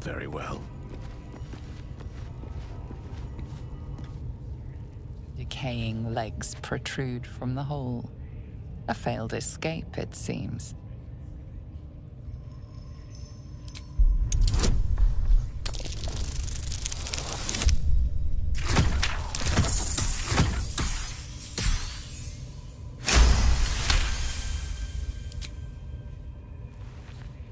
Very well. Decaying legs protrude from the hole. A failed escape, it seems.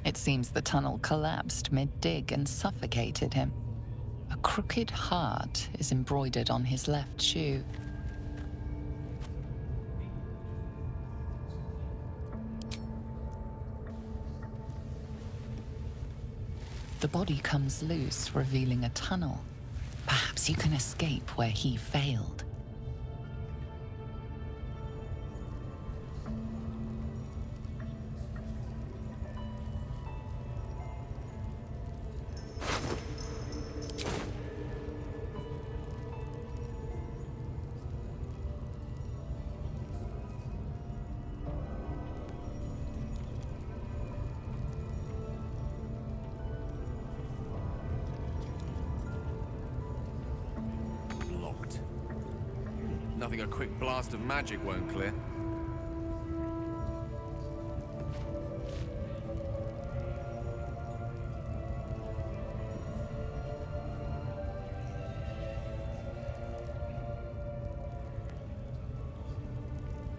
It seems the tunnel collapsed mid-dig and suffocated him. A crooked heart is embroidered on his left shoe. The body comes loose, revealing a tunnel. Perhaps you can escape where he failed. Nothing a quick blast of magic won't clear.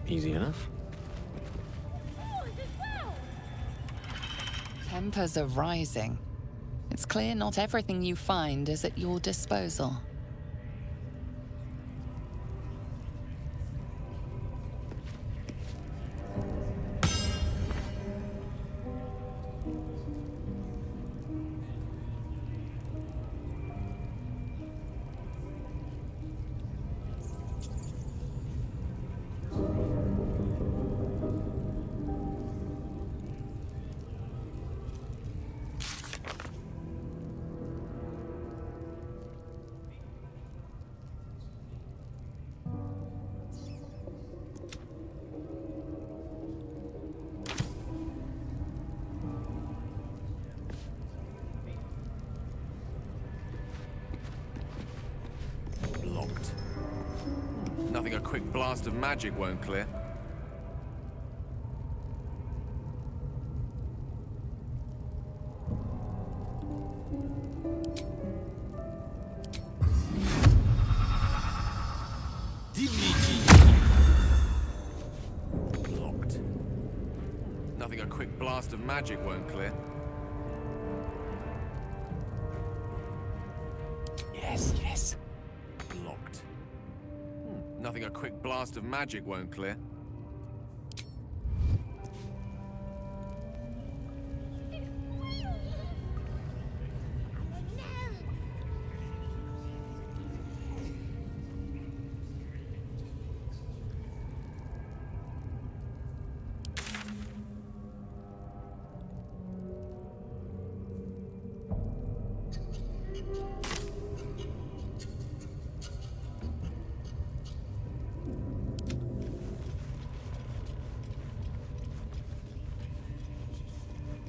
Easy enough. Tempers are rising. It's clear not everything you find is at your disposal. Nothing a quick blast of magic won't clear. Locked. Nothing a quick blast of magic won't clear. Yes, yes. Locked. Nothing a quick blast of magic won't clear.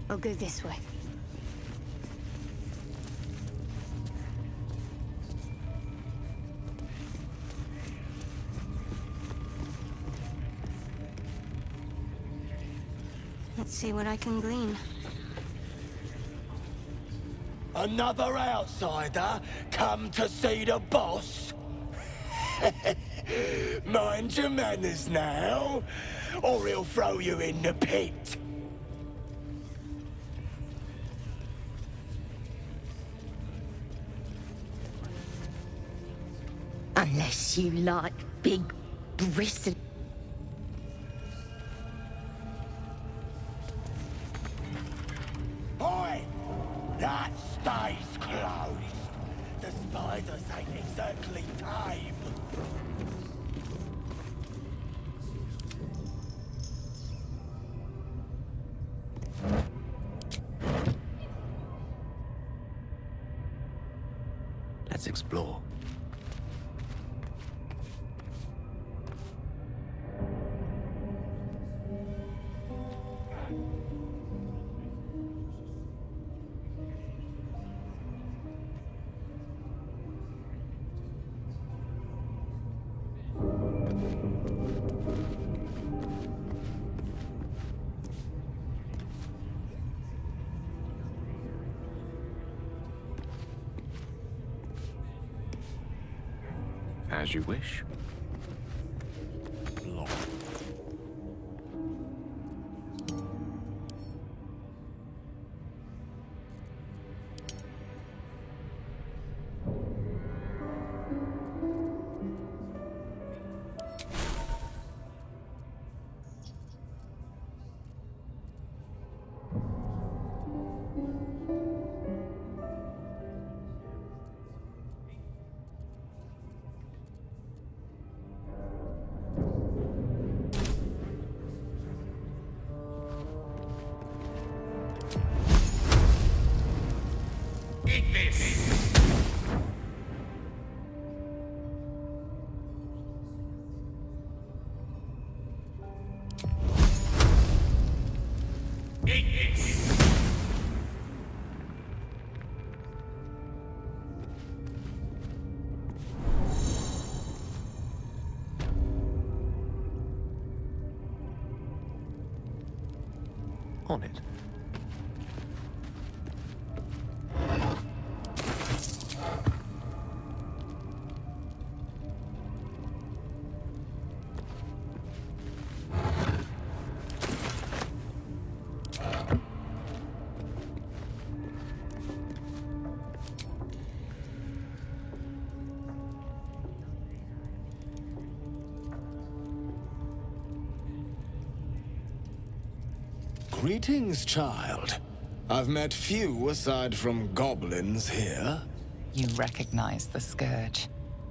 I'll go this way. Let's see what I can glean. Another outsider come to see the boss? Mind your manners now, or he'll throw you in the pit. Unless you like big bristle. Oi! That stays closed. The spiders ain't exactly tame. Let's explore. As you wish. On it. Greetings, child. I've met few aside from goblins here. You recognize the scourge.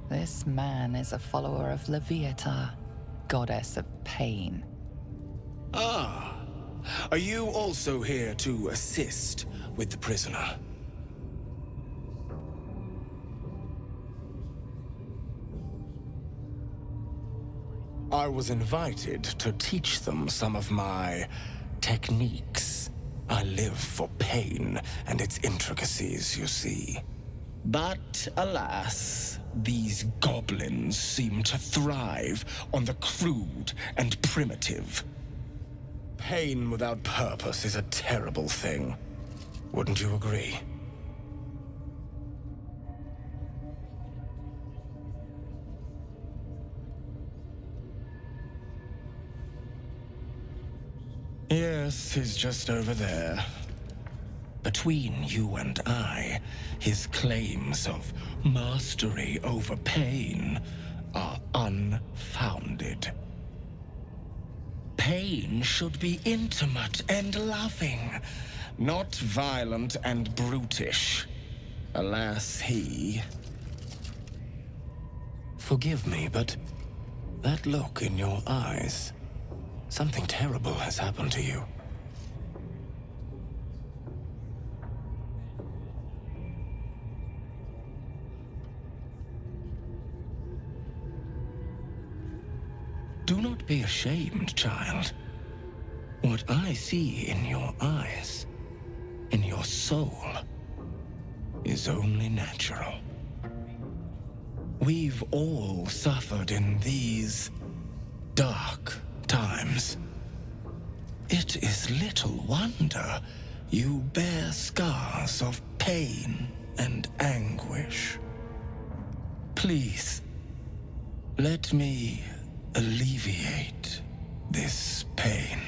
This man is a follower of Leviata, goddess of pain. Ah. Are you also here to assist with the prisoner? I was invited to teach them some of my techniques. I live for pain and its intricacies, you see. But alas, these goblins seem to thrive on the crude and primitive. Pain without purpose is a terrible thing. Wouldn't you agree? Yes, he's just over there. Between you and I, his claims of mastery over pain are unfounded. Pain should be intimate and loving, not violent and brutish. Alas, he... Forgive me, but that look in your eyes... Something terrible has happened to you. Do not be ashamed, child. What I see in your eyes, in your soul, is only natural. We've all suffered in these dark times. It is little wonder you bear scars of pain and anguish. Please, let me alleviate this pain.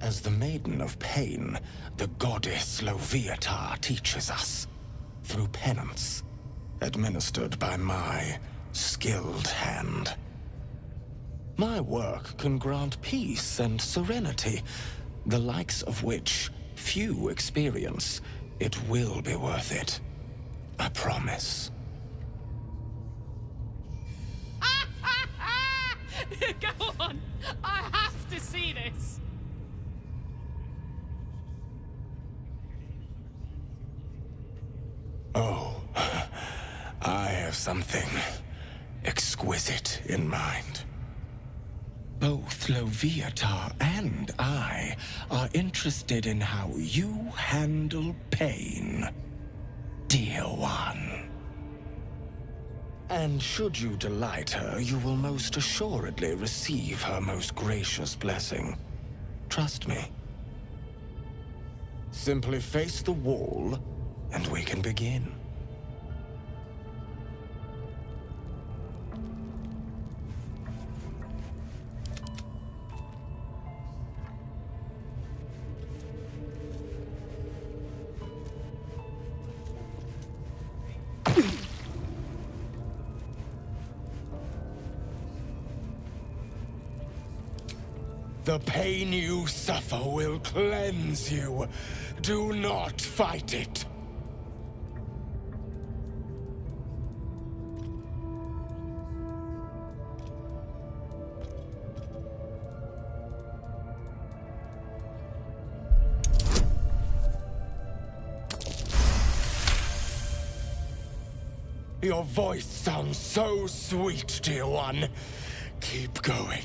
As the Maiden of Pain, the goddess Leviata teaches us, through penance, administered by my skilled hand. My work can grant peace and serenity, the likes of which few experience. It will be worth it. I promise. Go on! I have to see this! Oh, I have something exquisite in mind. Both Leviata and I are interested in how you handle pain, dear one. And should you delight her, you will most assuredly receive her most gracious blessing. Trust me. Simply face the wall and we can begin. The pain you suffer will cleanse you. Do not fight it. Your voice sounds so sweet, dear one. Keep going.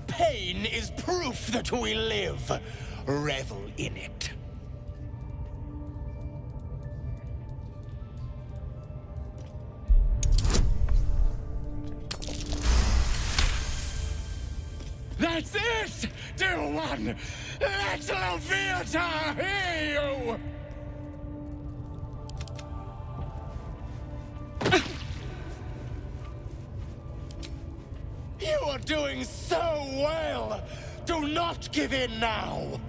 Pain is proof that we live. Revel in it. That's it, dear one! Let Leviathan hear you! You are doing so well! Do not give in now!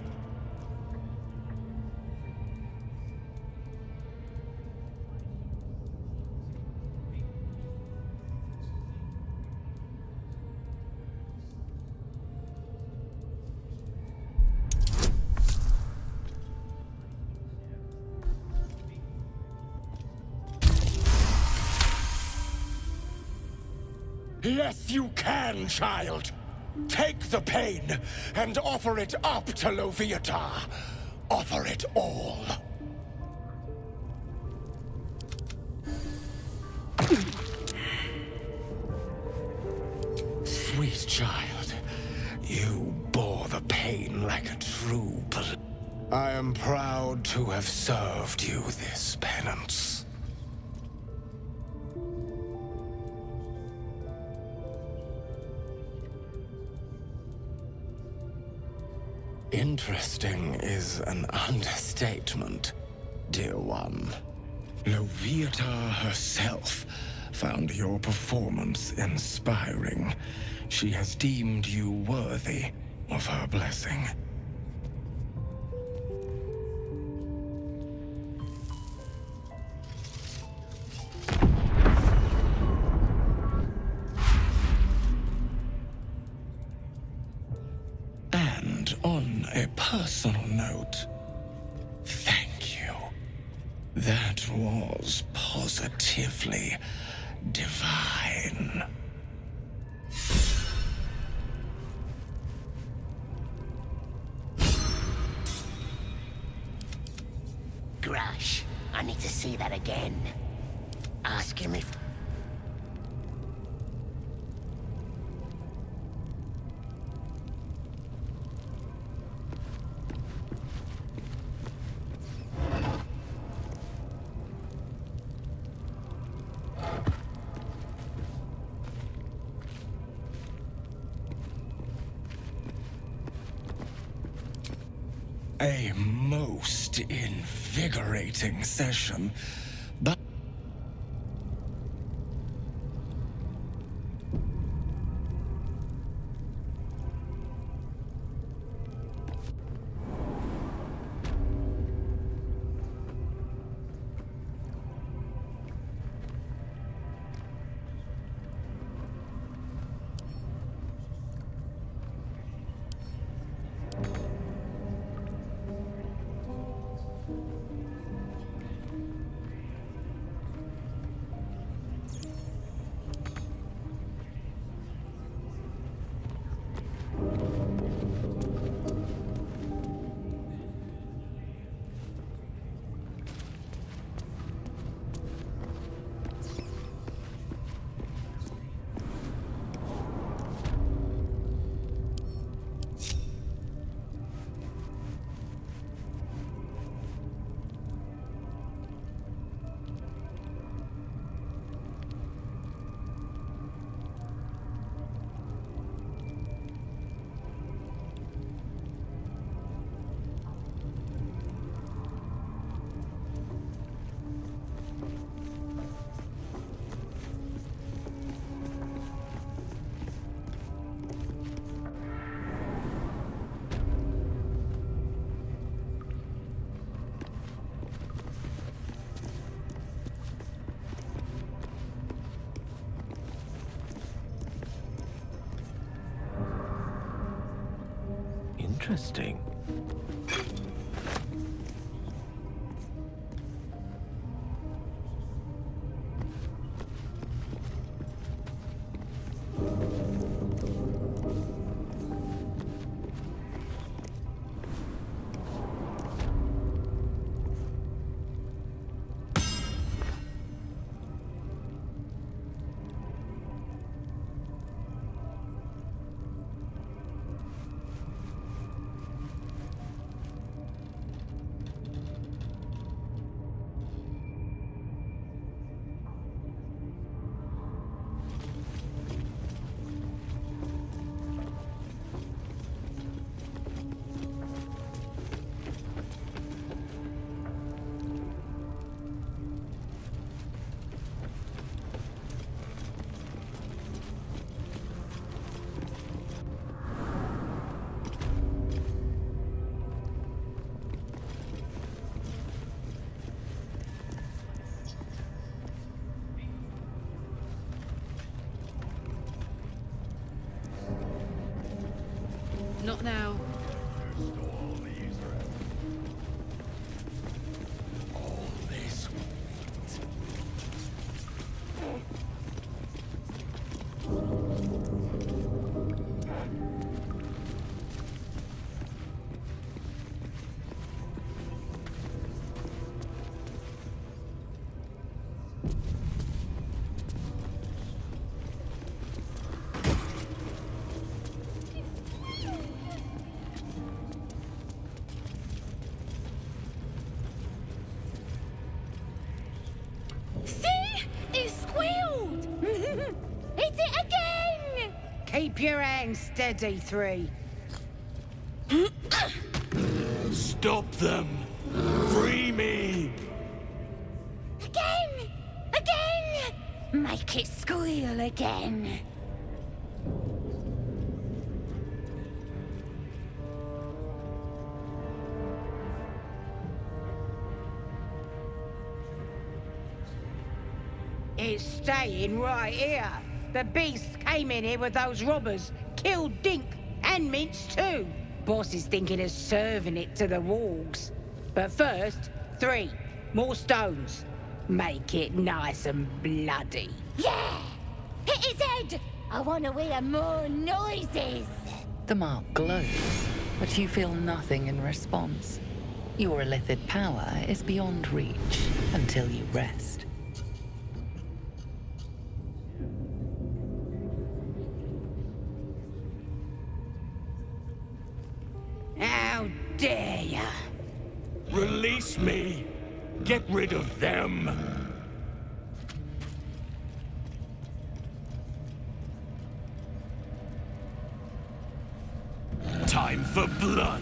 Yes, you can, child. Take the pain and offer it up to Loviatar. Offer it all. Sweet child, you bore the pain like a true I am proud to have served you this penance. Interesting is an understatement, dear one. Loviatar herself found your performance inspiring. She has deemed you worthy of her blessing. And on a personal note, thank you. That was positively divine. Grush, I need to see that again. Ask him if... A most invigorating session, but... Interesting. Not now. Keep your hands steady, 3. Stop them! Free me! Again! Again! Make it squeal again. It's staying right here. The beasts came in here with those robbers, killed Dink and Minch too. Boss is thinking of serving it to the wargs. But first, 3 more stones. Make it nice and bloody. Yeah! Hit his head! I want to hear more noises. The mark glows, but you feel nothing in response. Your illithid power is beyond reach until you rest. How dare ya? Release me! Get rid of them! Time for blood!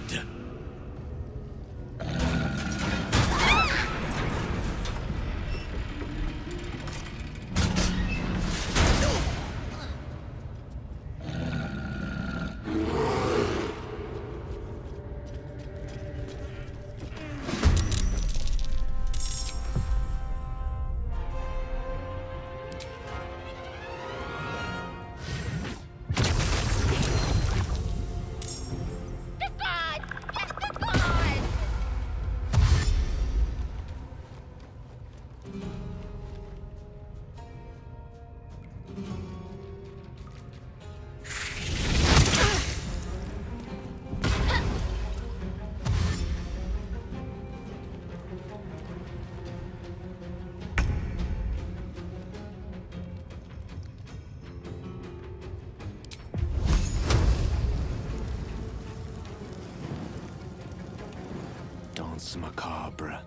Danse macabre.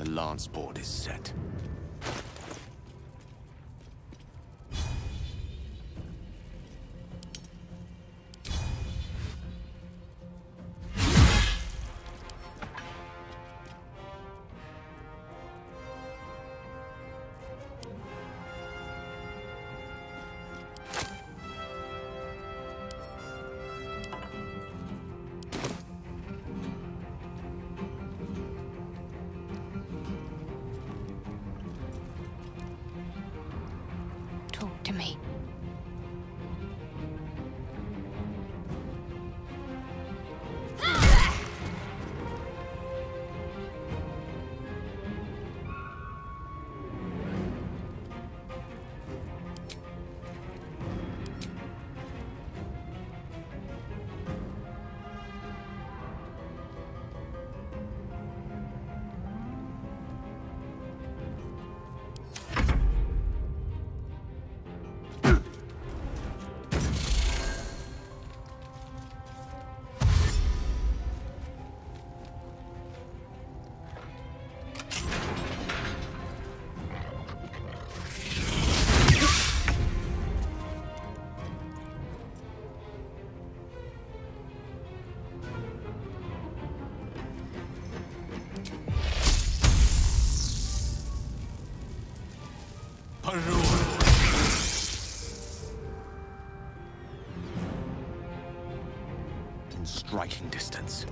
The lance board is set. Talk to me. In striking distance.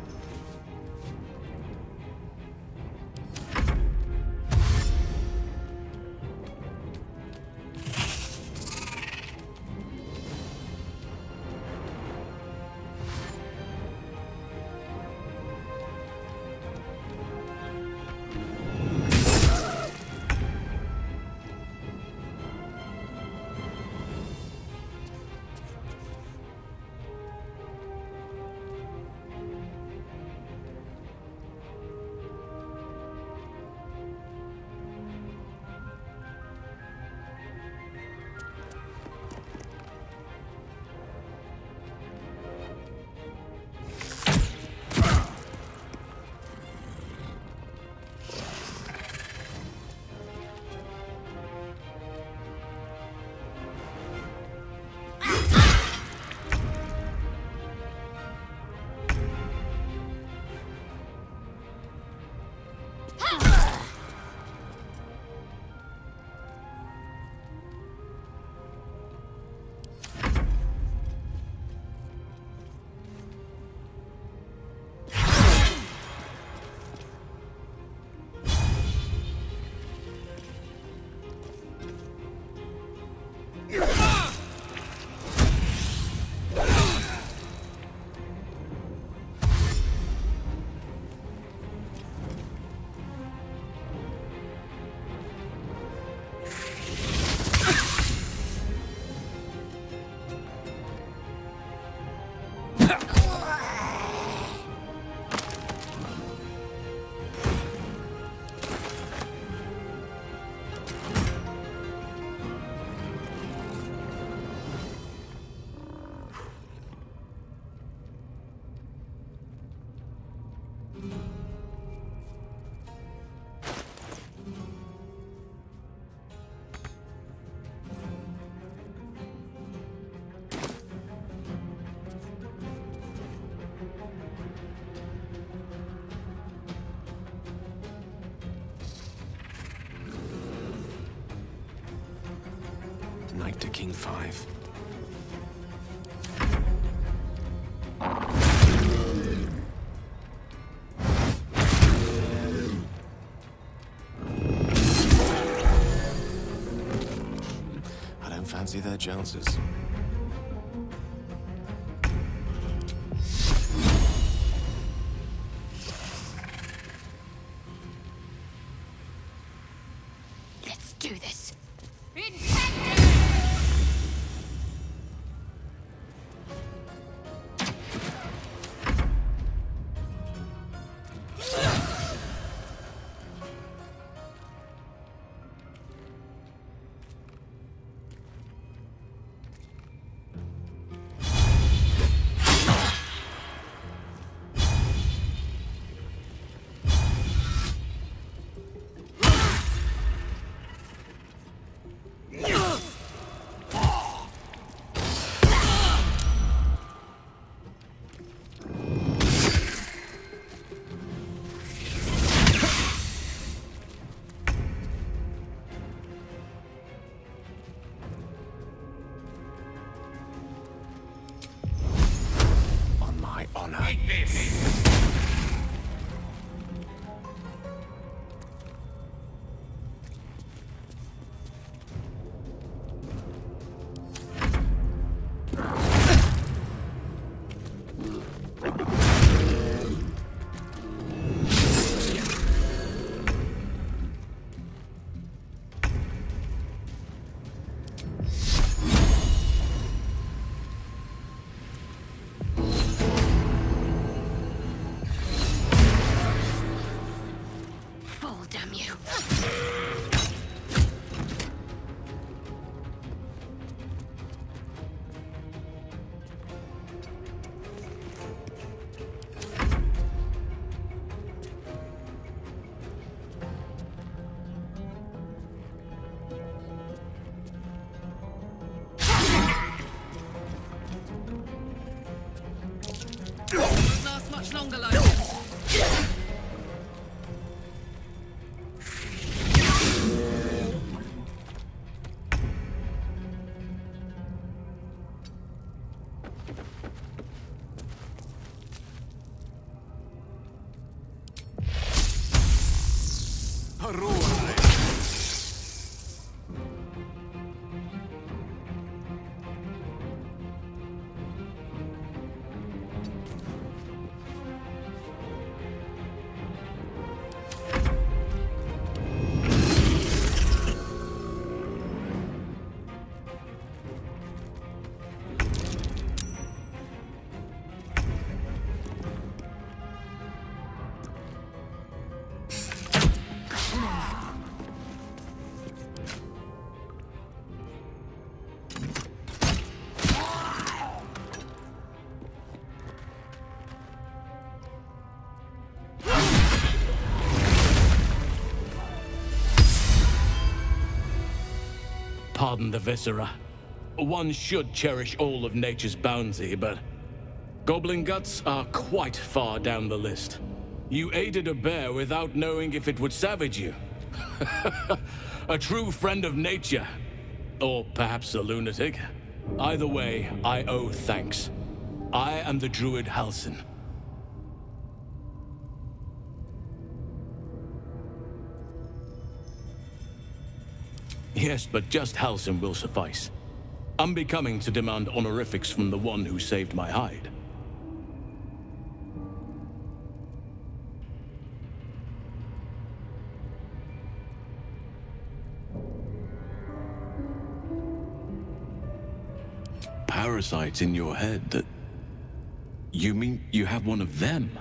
Knight to King 5. I don't fancy their chances. Let's do this. hell, damn you. Won't last much longer like this. Pardon the viscera. One should cherish all of nature's bounty, but goblin guts are quite far down the list. You aided a bear without knowing if it would savage you. A true friend of nature. Or perhaps a lunatic. Either way, I owe thanks. I am the druid Halsin. Yes, but just Halsin will suffice. Unbecoming to demand honorifics from the one who saved my hide. Parasites in your head that... You mean you have one of them?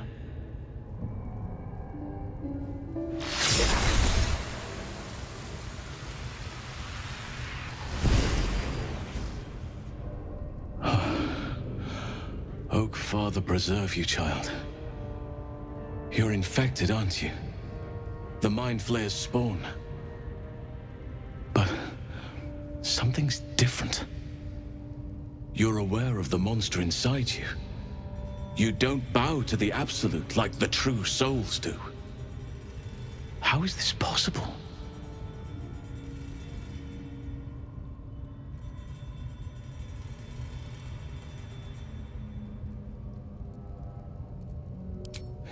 Oak Father preserve you, child. You're infected, aren't you? The Mind Flayer's spawn. But something's different. You're aware of the monster inside you. You don't bow to the absolute like the true souls do. How is this possible?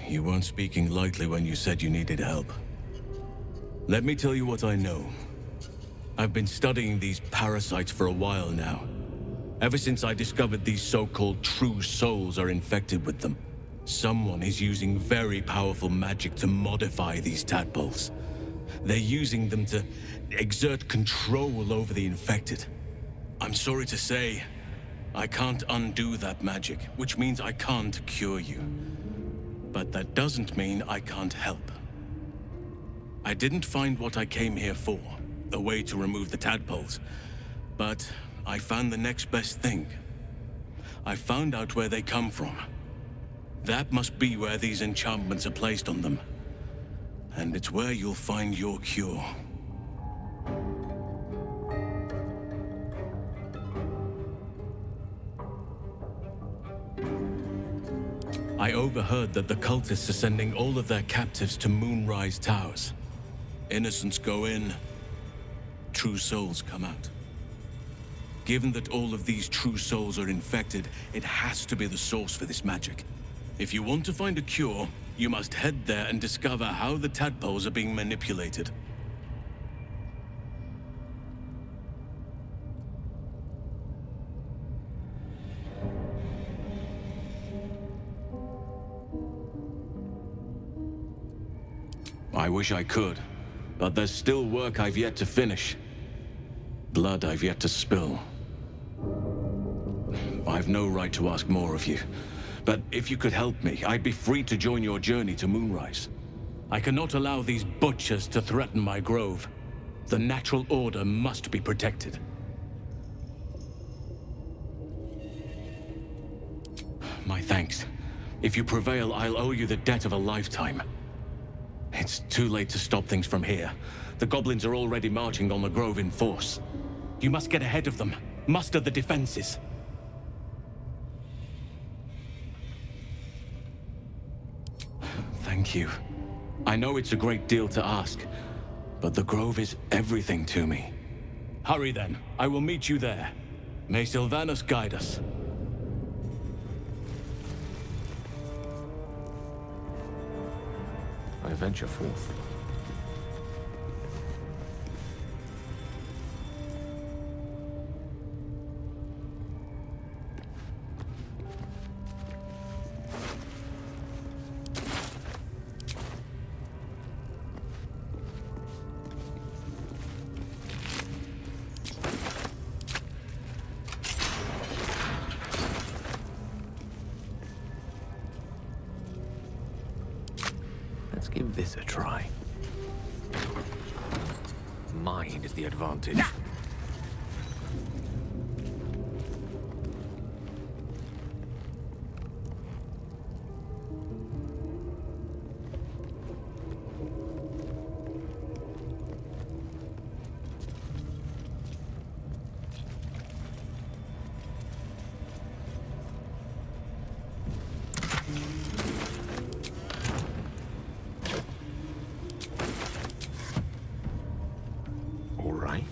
You weren't speaking lightly when you said you needed help. Let me tell you what I know. I've been studying these parasites for a while now. Ever since I discovered these so-called true souls are infected with them. Someone is using very powerful magic to modify these tadpoles. They're using them to exert control over the infected. I'm sorry to say, I can't undo that magic, which means I can't cure you. But that doesn't mean I can't help. I didn't find what I came here for, a way to remove the tadpoles, but I found the next best thing. I found out where they come from. That must be where these enchantments are placed on them. And it's where you'll find your cure. I overheard that the cultists are sending all of their captives to Moonrise Towers. Innocents go in, true souls come out. Given that all of these true souls are infected, it has to be the source for this magic. If you want to find a cure, you must head there and discover how the tadpoles are being manipulated. I wish I could, but there's still work I've yet to finish. Blood I've yet to spill. I've no right to ask more of you, but if you could help me, I'd be free to join your journey to Moonrise. I cannot allow these butchers to threaten my grove. The natural order must be protected. My thanks. If you prevail, I'll owe you the debt of a lifetime. It's too late to stop things from here. The goblins are already marching on the grove in force. You must get ahead of them. Muster the defenses. Thank you. I know it's a great deal to ask, but the grove is everything to me. Hurry then. I will meet you there. May Sylvanus guide us. I venture forth. Let's give this a try. Mine is the advantage. All right.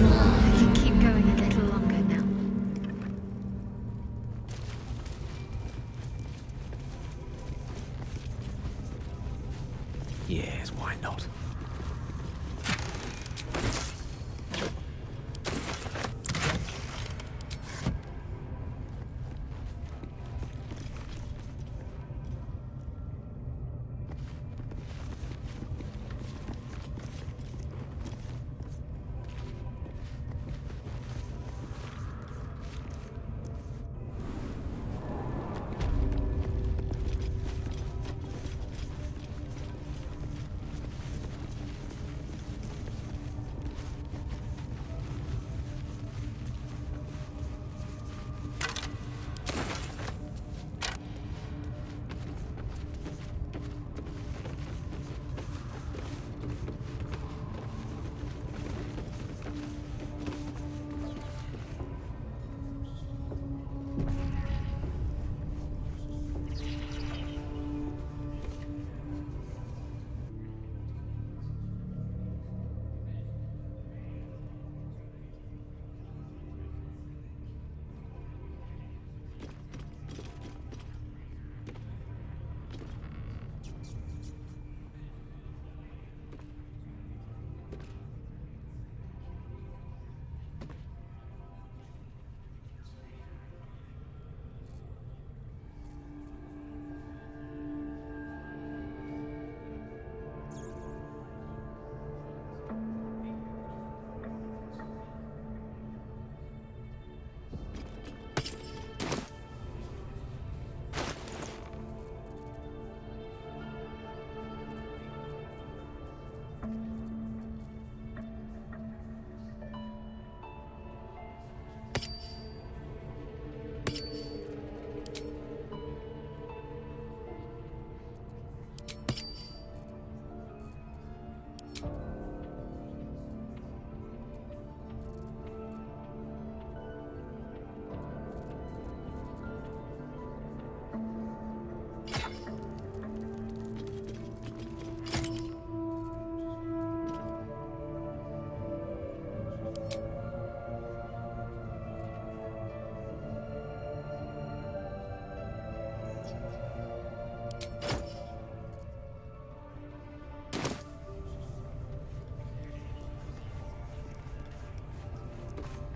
I can keep going a little longer now. Yes, why not?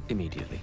Immediately.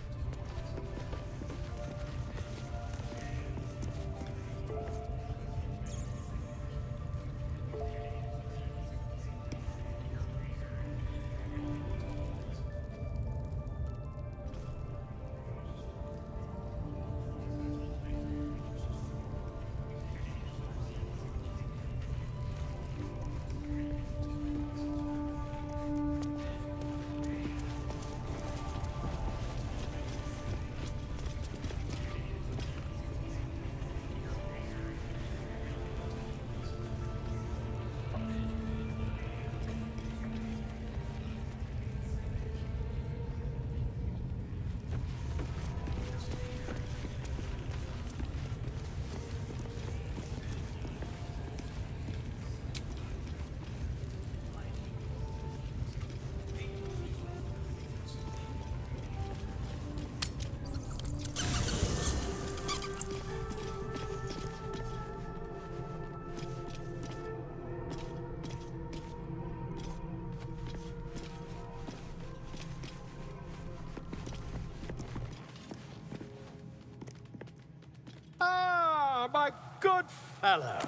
My good fellow.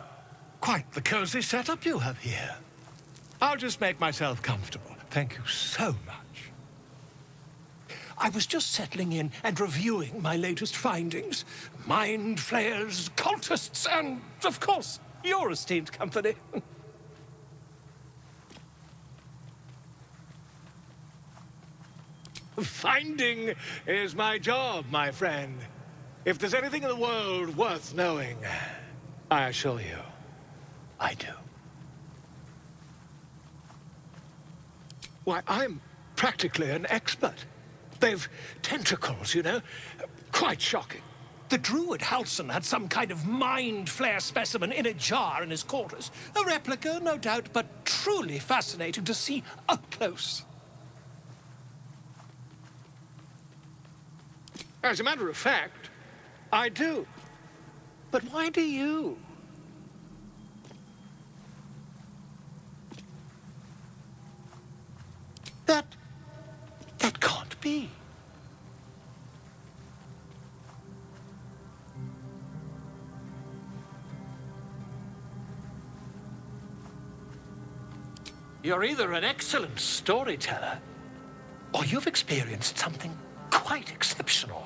Quite the cozy setup you have here. I'll just make myself comfortable. Thank you so much. I was just settling in and reviewing my latest findings. Mind flayers, cultists, and, of course, your esteemed company. Finding is my job, my friend. If there's anything in the world worth knowing, I assure you, I do. Why, I'm practically an expert. They've tentacles, you know? Quite shocking. The druid Halson had some kind of mind flare specimen in a jar in his quarters. A replica, no doubt, but truly fascinating to see up close. As a matter of fact, I do. But why do you? That can't be. You're either an excellent storyteller, or you've experienced something quite exceptional.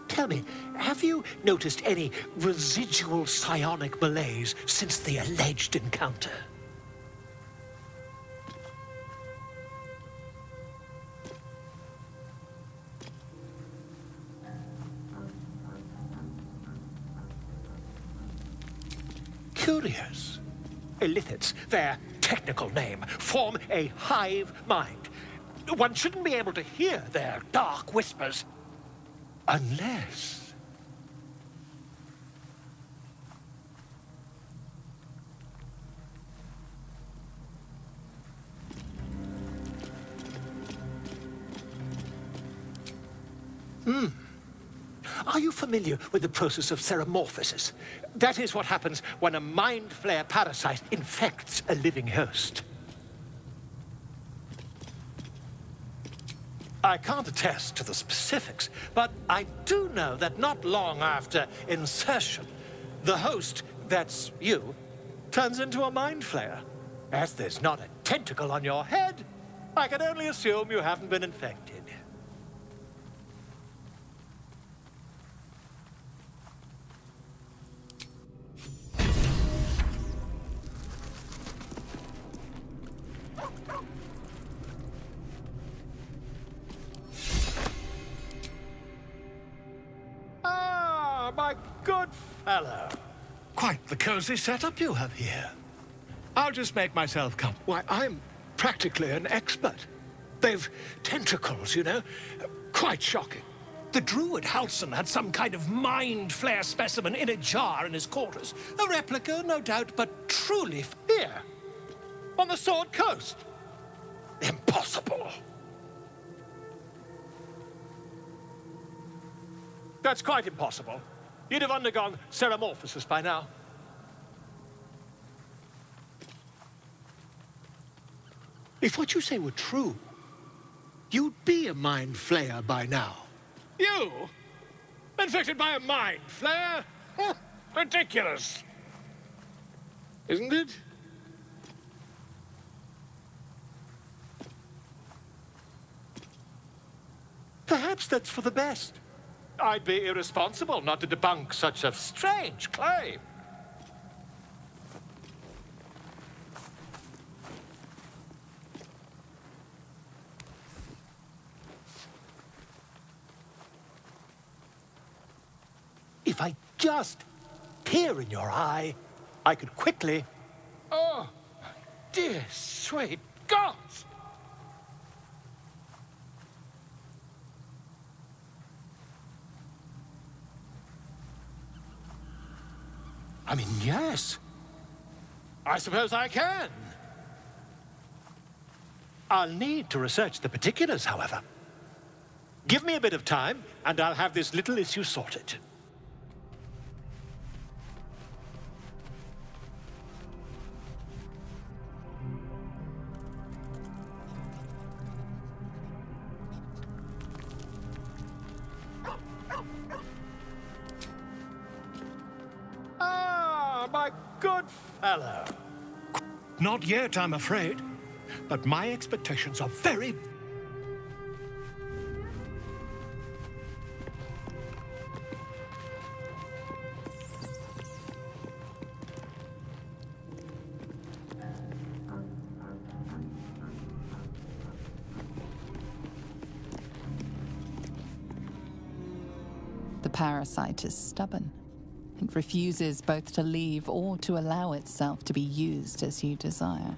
Tell me, have you noticed any residual psionic malaise since the alleged encounter? Curious. Illithids, their technical name, form a hive mind. One shouldn't be able to hear their dark whispers unless... Are you familiar with the process of ceremorphosis? That is what happens when a mind flare parasite infects a living host. I can't attest to the specifics, but I do know that not long after insertion, the host, that's you, turns into a mind flayer. As there's not a tentacle on your head, I can only assume you haven't been infected. My good fellow. Quite the cozy setup you have here. I'll just make myself comfortable. Why, I'm practically an expert. They've tentacles, you know? Quite shocking. The druid Halson had some kind of mind flare specimen in a jar in his quarters. A replica, no doubt, but truly here. On the Sword Coast. Impossible. That's quite impossible. You'd have undergone ceremorphosis by now. If what you say were true, You'd be a mind flayer by now. You? Infected by a mind flayer? Ridiculous. Isn't it? Perhaps that's for the best. I'd be irresponsible not to debunk such a strange claim. If I just peer in your eye, I could quickly... Oh, my dear, sweet gods! I mean, yes. I suppose I can. I'll need to research the particulars, however. Give me a bit of time, and I'll have this little issue sorted. My good fellow. Not yet, I'm afraid. But my expectations are very... The parasite is stubborn. It refuses both to leave or to allow itself to be used as you desire.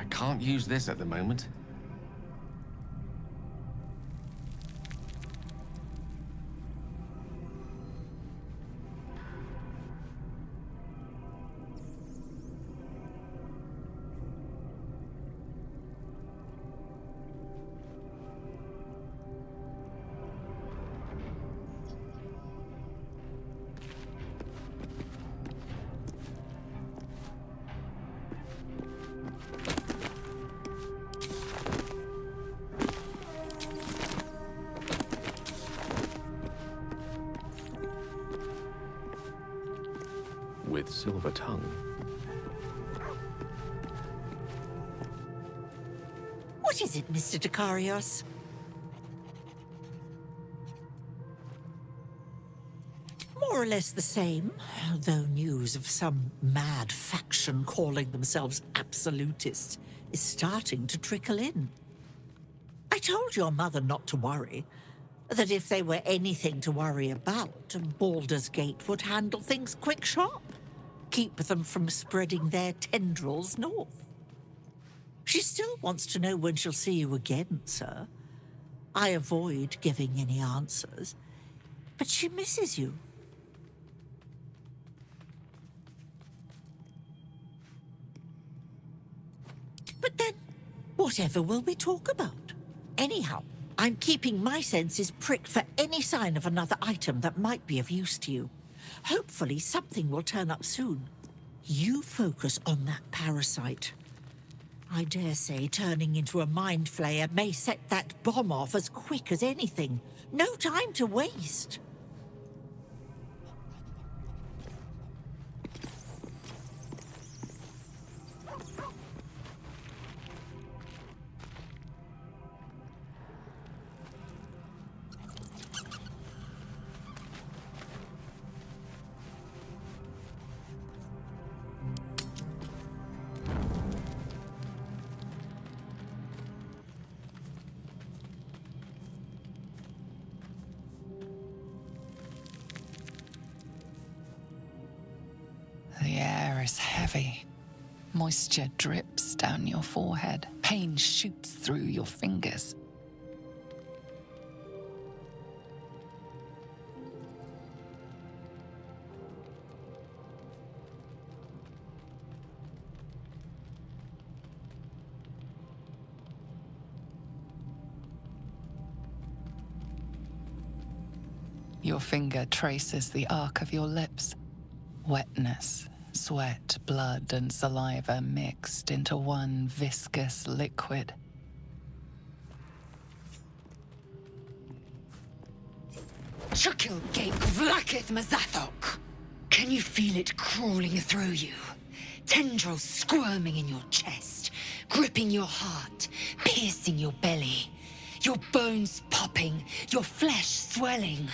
can't use this at the moment. With silver tongue. What is it, Mr. Dekarios? More or less the same, though news of some mad faction calling themselves absolutists is starting to trickle in. I told your mother not to worry, that if they were anything to worry about, Baldur's Gate would handle things quick sharp, keep them from spreading their tendrils north. She still wants to know when she'll see you again, sir. I avoid giving any answers, but she misses you. But then, whatever will we talk about? Anyhow, I'm keeping my senses pricked for any sign of another item that might be of use to you. Hopefully something will turn up soon. You focus on that parasite. I dare say turning into a mind flayer may set that bomb off as quick as anything. No time to waste. The air is heavy. Moisture drips down your forehead. Pain shoots through your fingers. Your finger traces the arc of your lips. Wetness, sweat, blood, and saliva mixed into one viscous liquid. Chukil Gate Vlakith Mazathok. Can you feel it crawling through you? Tendrils squirming in your chest, gripping your heart, piercing your belly. Your bones popping, your flesh swelling.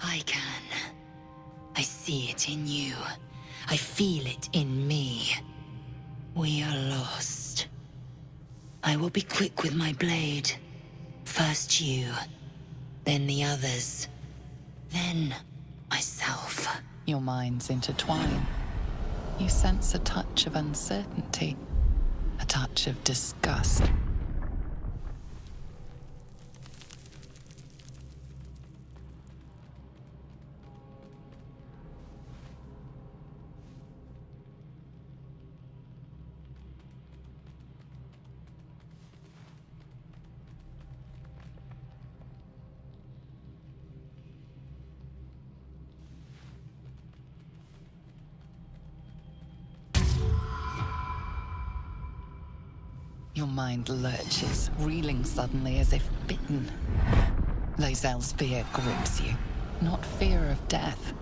I can. I see it in you. I feel it in me. We are lost. I will be quick with my blade. First you, then the others, then myself. Your minds intertwine. You sense a touch of uncertainty, a touch of disgust. Your mind lurches, reeling suddenly as if bitten. Lae'zel's fear grips you. Not fear of death,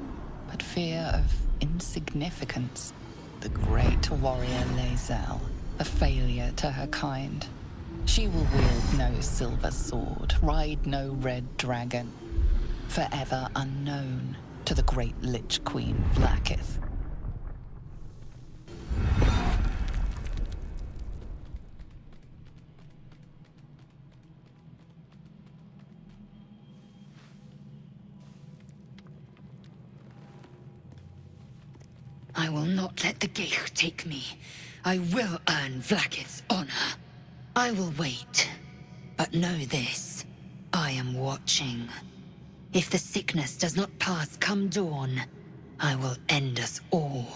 but fear of insignificance. The great warrior Lae'zel, a failure to her kind. She will wield no silver sword, ride no red dragon. Forever unknown to the great Lich Queen Vlakith. I will not let the Geich take me. I will earn Vlaakith's honor. I will wait. But know this. I am watching. If the sickness does not pass come dawn, I will end us all.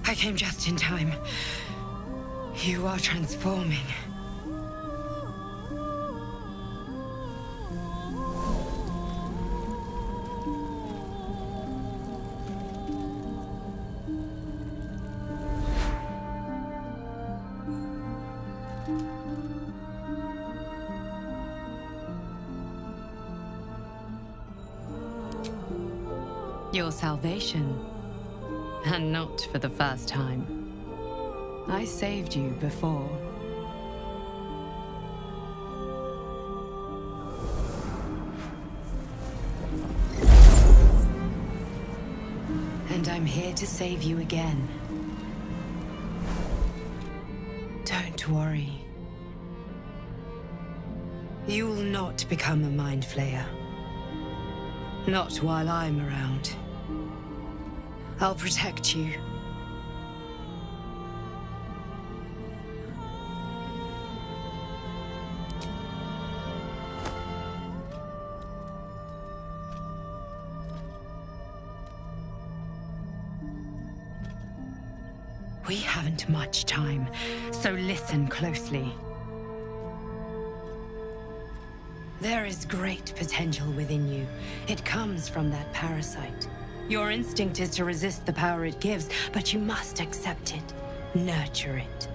I came just in time. You are transforming. Your salvation. And not for the first time. I saved you before. And I'm here to save you again. Don't worry. You will not become a mind flayer. Not while I'm around. I'll protect you. We haven't much time, so listen closely. There is great potential within you. It comes from that parasite. Your instinct is to resist the power it gives, but you must accept it, nurture it.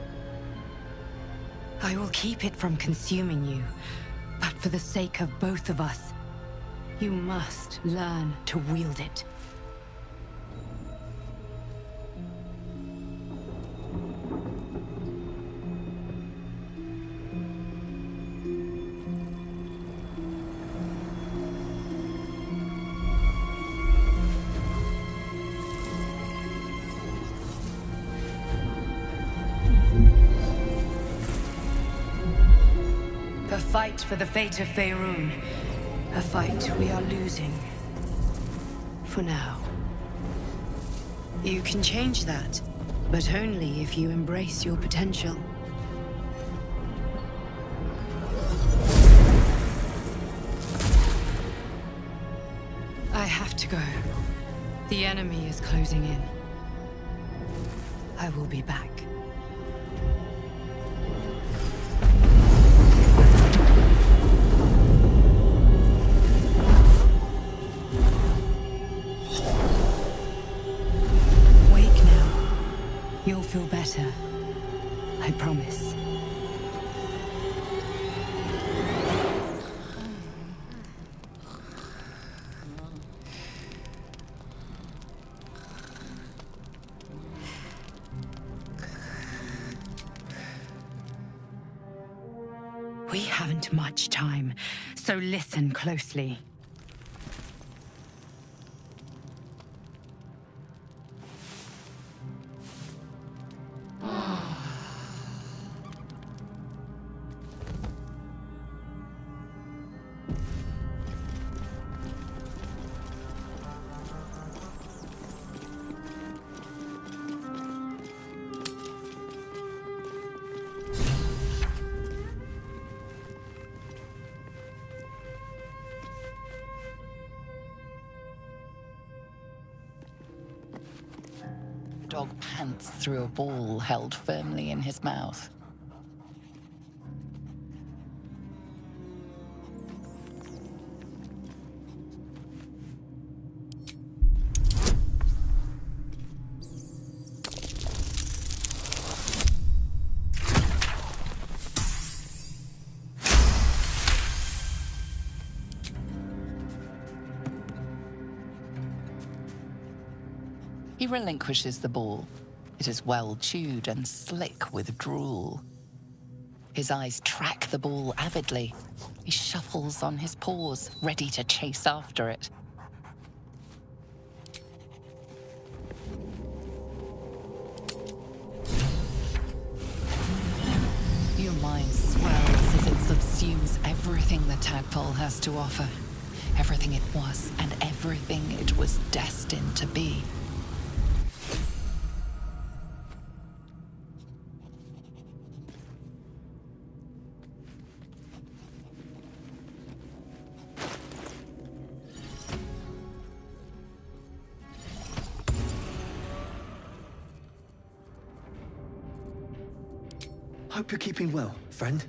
I will keep it from consuming you, but for the sake of both of us, you must learn to wield it. Fight for the fate of Faerun. A fight we are losing. For now. You can change that, but only if you embrace your potential. I have to go. The enemy is closing in. I will be back. You'll feel better. I promise. We haven't much time, so listen closely. Dog pants through a ball held firmly in his mouth. He relinquishes the ball. It is well chewed and slick with drool. His eyes track the ball avidly. He shuffles on his paws, ready to chase after it. Your mind swells as it subsumes everything the tadpole has to offer. Everything it was and everything it was destined to be. Hope you're keeping well, friend.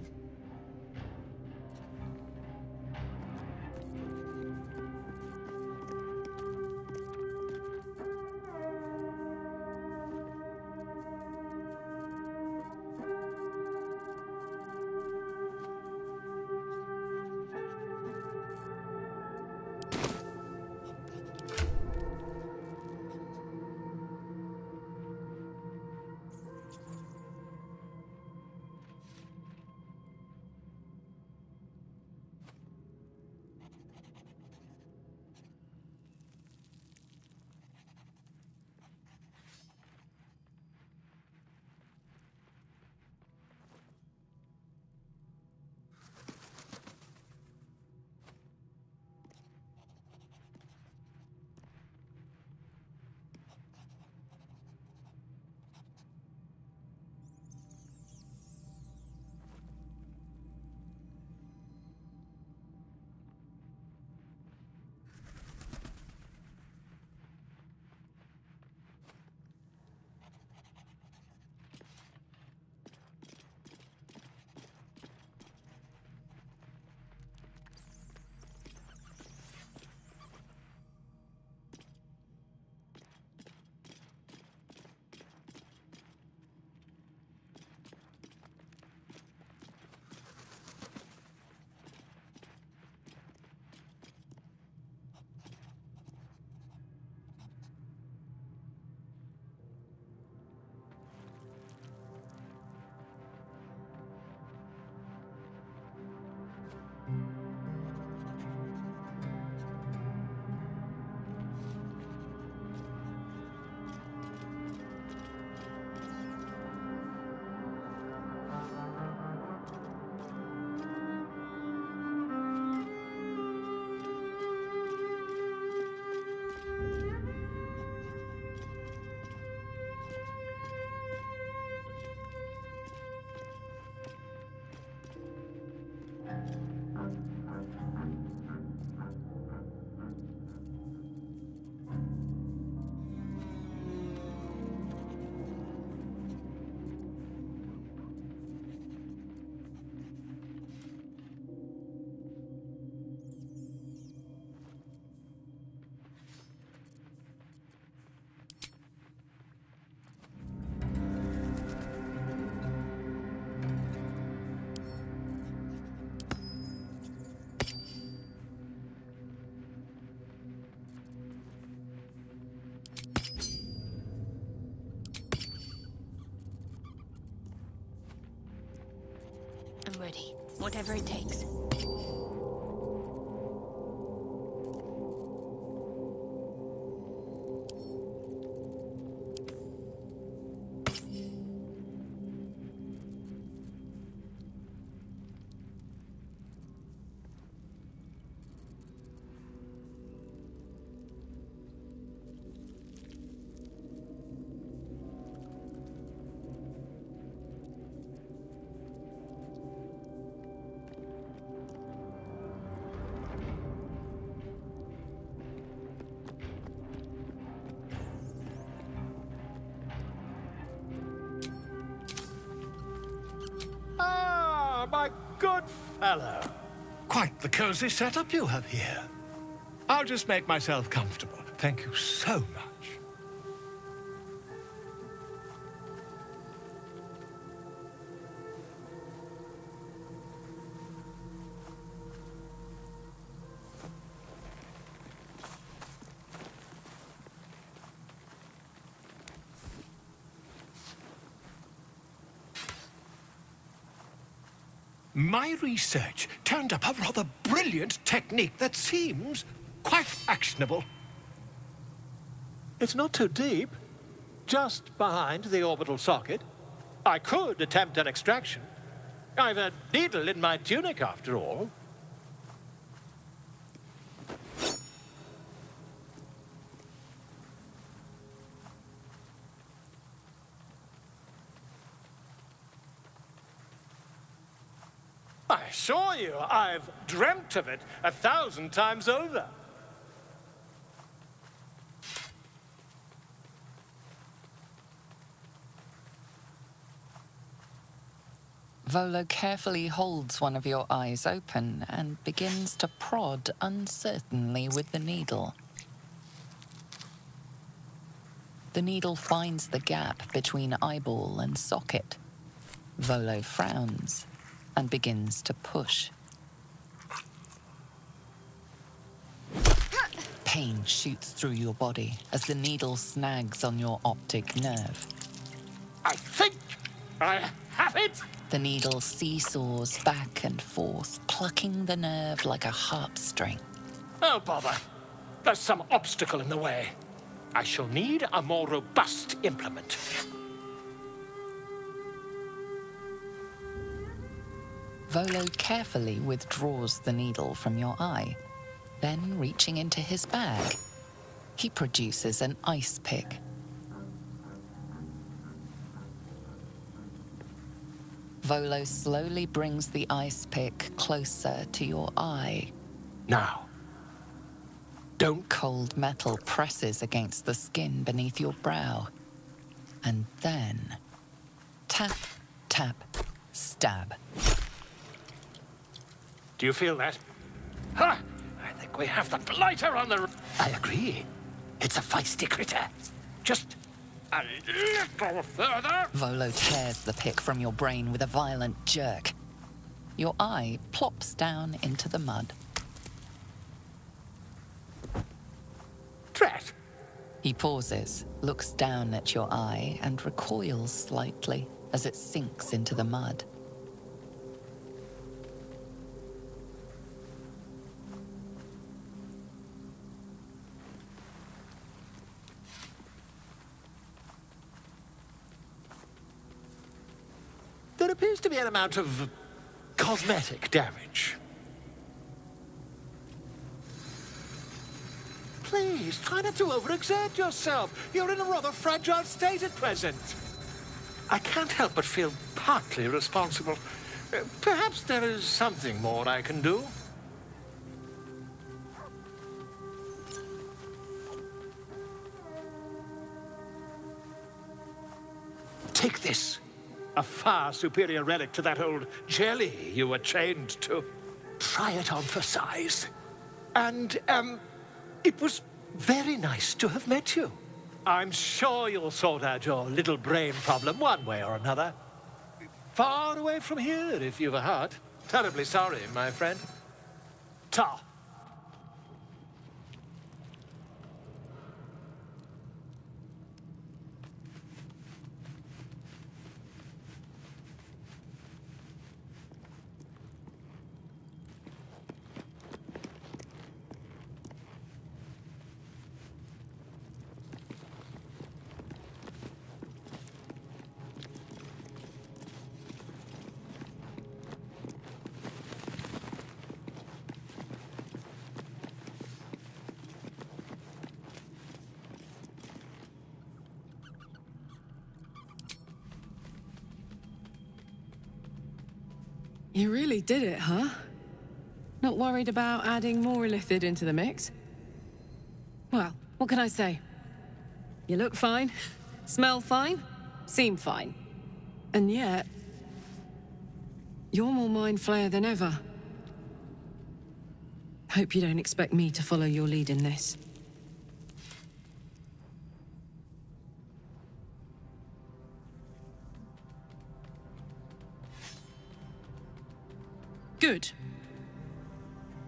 I'm ready. Whatever it takes. My good fellow. Quite the cozy setup you have here. I'll just make myself comfortable. Thank you so much. My research turned up a rather brilliant technique that seems quite actionable. It's not too deep. Just behind the orbital socket. I could attempt an extraction. I've a needle in my tunic, after all. I assure you, I've dreamt of it 1,000 times over. Volo carefully holds one of your eyes open and begins to prod uncertainly with the needle. The needle finds the gap between eyeball and socket. Volo frowns and begins to push. Pain shoots through your body as the needle snags on your optic nerve. I think I have it! The needle seesaws back and forth, plucking the nerve like a harp string. Oh, bother. There's some obstacle in the way. I shall need a more robust implement. Volo carefully withdraws the needle from your eye. Then, reaching into his bag, he produces an ice pick. Volo slowly brings the ice pick closer to your eye. Now. Don't. Cold metal presses against the skin beneath your brow. And then, tap, tap, stab. Do you feel that? Ha! I think we have the blighter on the... I agree. It's a feisty critter. Just a little further. Volo tears the pick from your brain with a violent jerk. Your eye plops down into the mud. Drat! He pauses, looks down at your eye, and recoils slightly as it sinks into the mud. There appears to be an amount of cosmetic damage. Please, try not to overexert yourself. You're in a rather fragile state at present. I can't help but feel partly responsible. Perhaps there is something more I can do. Take this. A far superior relic to that old jelly you were chained to. Try it on for size. And, it was very nice to have met you. I'm sure you'll sort out your little brain problem one way or another. Far away from here, if you've a heart. Terribly sorry, my friend. Ta. You really did it, huh? Not worried about adding more illithid into the mix? Well, what can I say? You look fine, smell fine, seem fine. And yet, you're more mind flayer than ever. Hope you don't expect me to follow your lead in this. Good.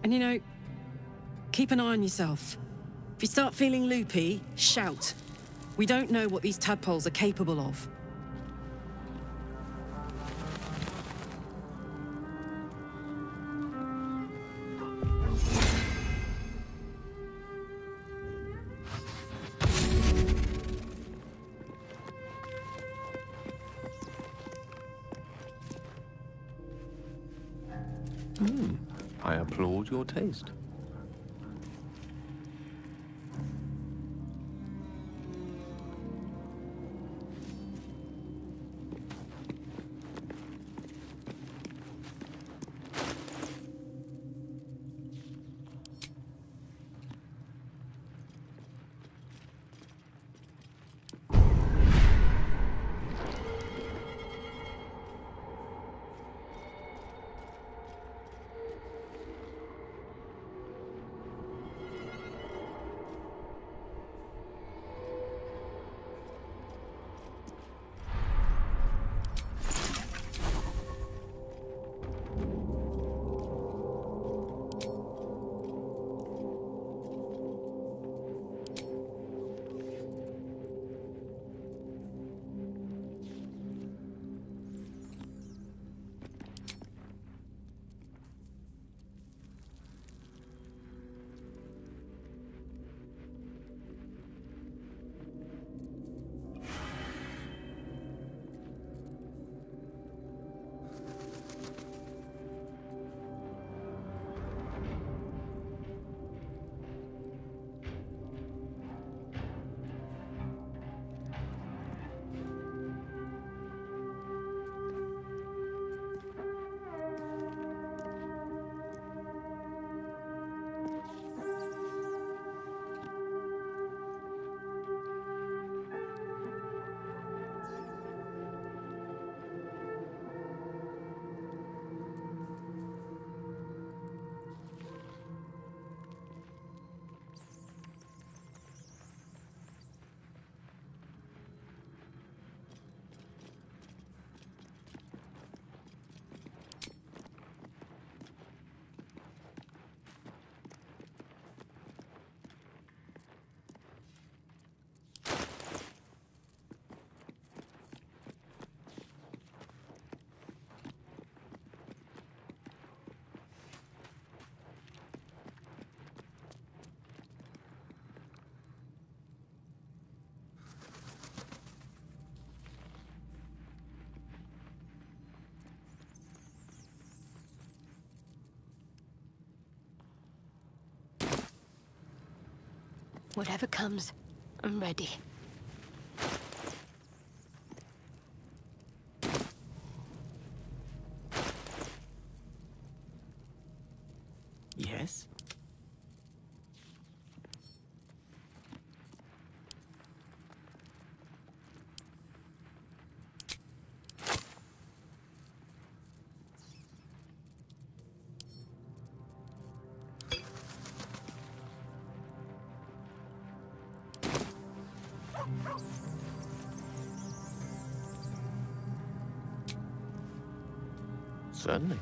And you know, keep an eye on yourself. If you start feeling loopy, shout. We don't know what these tadpoles are capable of. applaud your taste. Whatever comes, I'm ready. Yes? Certainly.